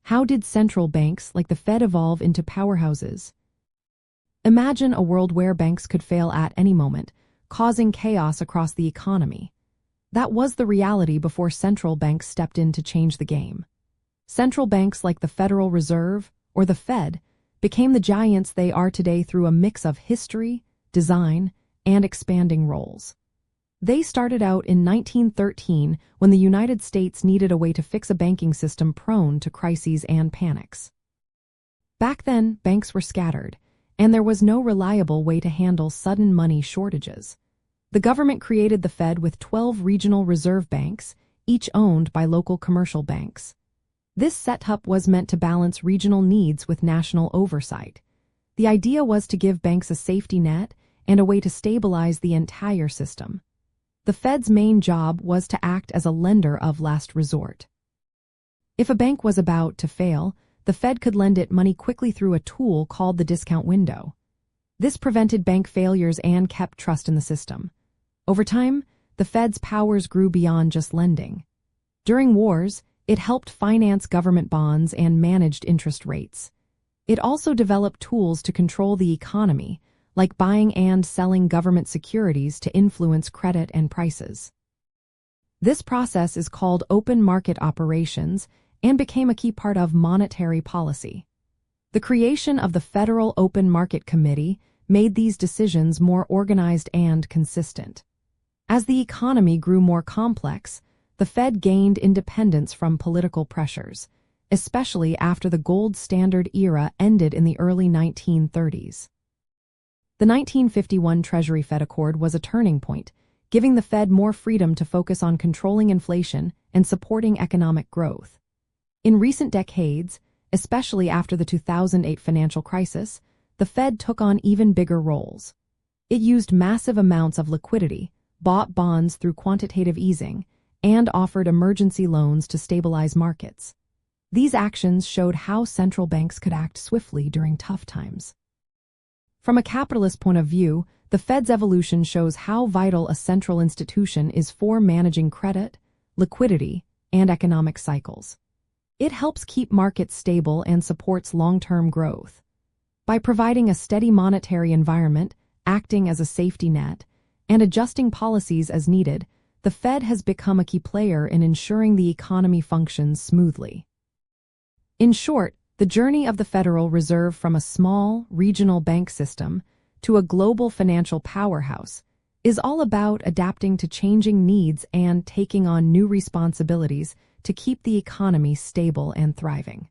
How did central banks like the Fed evolve into powerhouses? Imagine a world where banks could fail at any moment, causing chaos across the economy. That was the reality before central banks stepped in to change the game. Central banks like the Federal Reserve, or the Fed, became the giants they are today through a mix of history, design, and expanding roles. They started out in 1913 when the United States needed a way to fix a banking system prone to crises and panics. Back then, banks were scattered, and there was no reliable way to handle sudden money shortages. The government created the Fed with 12 regional reserve banks, each owned by local commercial banks. This setup was meant to balance regional needs with national oversight. The idea was to give banks a safety net and a way to stabilize the entire system. The Fed's main job was to act as a lender of last resort. If a bank was about to fail, the Fed could lend it money quickly through a tool called the discount window. This prevented bank failures and kept trust in the system. Over time, the Fed's powers grew beyond just lending. During wars, it helped finance government bonds and managed interest rates. It also developed tools to control the economy, like buying and selling government securities to influence credit and prices. This process is called open market operations and became a key part of monetary policy. The creation of the Federal Open Market Committee made these decisions more organized and consistent. As the economy grew more complex, the Fed gained independence from political pressures, especially after the gold standard era ended in the early 1930s. The 1951 Treasury-Fed Accord was a turning point, giving the Fed more freedom to focus on controlling inflation and supporting economic growth. In recent decades, especially after the 2008 financial crisis, the Fed took on even bigger roles. It used massive amounts of liquidity, bought bonds through quantitative easing, and offered emergency loans to stabilize markets. These actions showed how central banks could act swiftly during tough times. From a capitalist point of view, the Fed's evolution shows how vital a central institution is for managing credit, liquidity, and economic cycles. It helps keep markets stable and supports long-term growth. By providing a steady monetary environment, acting as a safety net, and adjusting policies as needed, the Fed has become a key player in ensuring the economy functions smoothly. In short, the journey of the Federal Reserve from a small, regional bank system to a global financial powerhouse is all about adapting to changing needs and taking on new responsibilities to keep the economy stable and thriving.